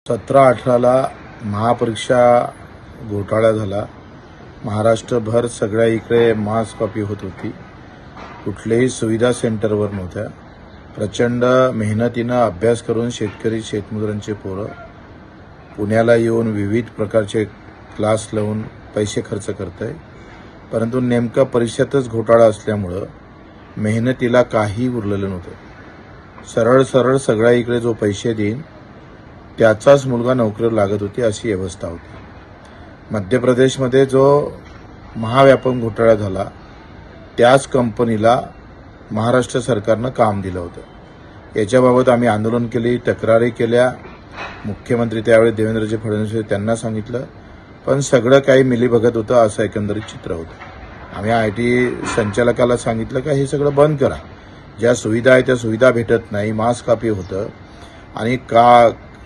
17-18ला महापरीक्षा घोटाळा झाला। महाराष्ट्रभर सगळ्या इकडे मास कॉपी होत होती। कुठलेही सुविधा सेंटरवर नव्हत्या। प्रचंड मेहनतीने अभ्यास करून शेतकरी शेतमजुरांचे पोरं पुण्याला येऊन विविध प्रकारचे क्लास लावून पैसे खर्च करताय। परंतु नेमका परीक्षेतच घोटाळा असल्यामुळे मेहनतीला काही उरलेलं नव्हतं। सरळ सगळ्या इकडे जो पैसे देईन त्याचाच मुलगा नोकरीवर लागत होती अशी व्यवस्था होती। मध्य प्रदेशमध्ये जो महाव्यापम घोटाळा झाला त्याच कंपनीला महाराष्ट्र सरकारनं काम दिलं होतं। याच्याबाबत आम्ही आंदोलन केली, तक्रारी केल्या। मुख्यमंत्री त्यावेळी देवेंद्रजी फडणवीस त्यांना सांगितलं, पण सगळं काही मिलीभगत होतं असं एकंदरीत चित्र होतं। आम्ही आयटी संचालकाला सांगितलं का हे सगळं बंद करा। ज्या सुविधा आहे त्या सुविधा भेटत नाही, मास कापी होतं आणि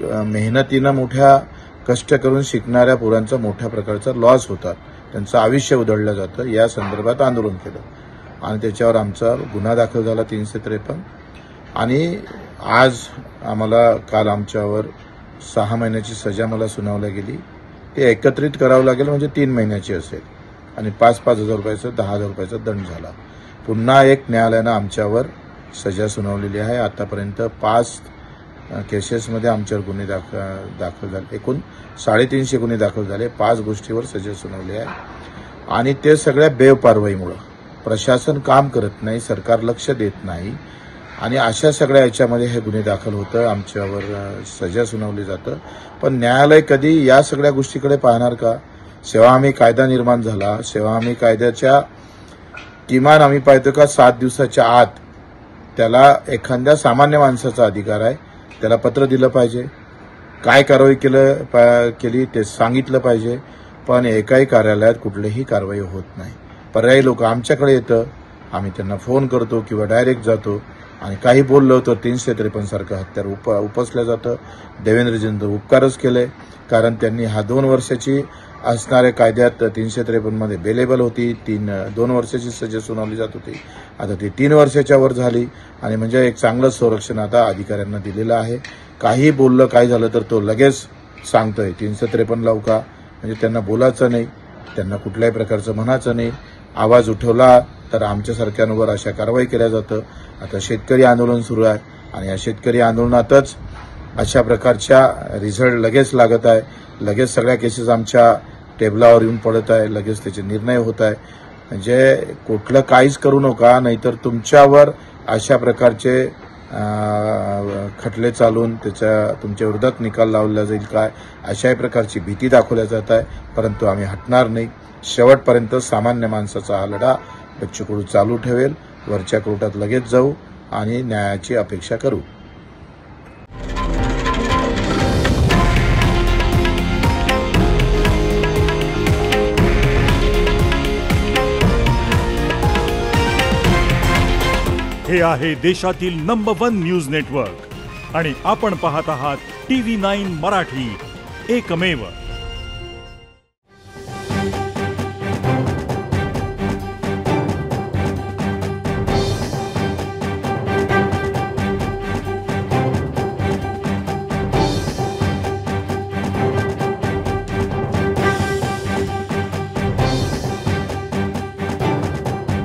मेहनतीनं मोठ्या कष्ट करून शिकणाऱ्या पोरांचा मोठ्या प्रकारचा लॉस होतात, त्यांचं आयुष्य उधळलं जातं। या संदर्भात आंदोलन केलं आणि त्याच्यावर आमचा गुन्हा दाखल झाला 353 आणि आज आम्हाला काल आमच्यावर 6 महिन्याची सजा मला सुनावली गेली। ते एकत्रित करावं लागेल म्हणजे 3 महिन्याची असेल आणि 5-5 हजार रुपयाचा 10 हजार रुपयाचा दंड झाला। पुन्हा एक न्यायालयानं आमच्यावर सजा सुनावलेली आहे। आतापर्यंत 5 केसेसमध्ये आमच्यावर गुन्हे दाखल झाले। एकूण 350 गुन्हे दाखल झाले। 5 गोष्टीवर सजा सुनावली आहे आणि ते सगळ्या बेवपारवाईमुळे प्रशासन काम करत नाही, सरकार लक्ष देत नाही आणि अशा सगळ्या याच्यामध्ये हे गुन्हे दाखल होतं, आमच्यावर सजा सुनावली जातं। पण न्यायालय कधी या सगळ्या गोष्टीकडे पाहणार का? सेवा हमी कायदा निर्माण झाला। सेवा हमी कायद्याच्या किमान आम्ही पाहतो का 7 दिवसाच्या आत त्याला एखाद्या सामान्य माणसाचा अधिकार आहे, त्याला पत्र दिलं पाहिजे, काय कारवाई केली ते सांगितलं पाहिजे। पण एकाही कार्यालयात कुठलीही कारवाई होत नाही। पर्यायी लोक आमच्याकडे येतं, आम्ही त्यांना फोन करतो किंवा डायरेक्ट जातो आणि काही बोललो तर 353 सारखं हत्यार उपसलं जातं। देवेंद्रजींचं उपकारच केले, कारण त्यांनी हा 2 वर्षाची असणाऱ्या कायद्यात 353 मध्ये बेलेबल होती, 2 वर्षाची सजा सुनावली जात होती। आता ती 3 वर्षाच्या वर झाली आणि म्हणजे एक चांगलं संरक्षण आता अधिकाऱ्यांना दिलेलं आहे। काही बोललं काय झालं तर तो लगेच सांगतोय 353 लावू का, म्हणजे त्यांना बोलायचं नाही, त्यांना कुठल्याही प्रकारचं म्हणायचं नाही। आवाज उठवला तर आमच्यासारख्यांवर अशा कारवाई केल्या जातं। आता शेतकरी आंदोलन सुरू आहे आणि या शेतकरी आंदोलनातच अशा प्रकारच्या रिझल्ट लगेच लागत आहे। लगेच सगळ्या केसेस आमच्या टेबलावर येऊन पडत आहे, लगेच त्याचे निर्णय होत आहे। म्हणजे कुठलं काहीच करू नका, नाहीतर तुमच्यावर अशा प्रकारचे खटले चालून तुमच्या विरोधात निकाल लावला जाईल काय, अशाही प्रकारची भीती दाखवल्या जात आहे। परंतु आम्ही हटणार नाही। शेवटपर्यंत सामान्य माणसाचा हा लढा बच्चू कडू चालू ठेवेल। वरच्या कोर्टात लगेच जाऊ आणि न्यायाची अपेक्षा करू। हे आहे देशातील नंबर 1 न्यूज नेटवर्क आणि आपण पाहत आहात TV9 मराठी, एकमेव।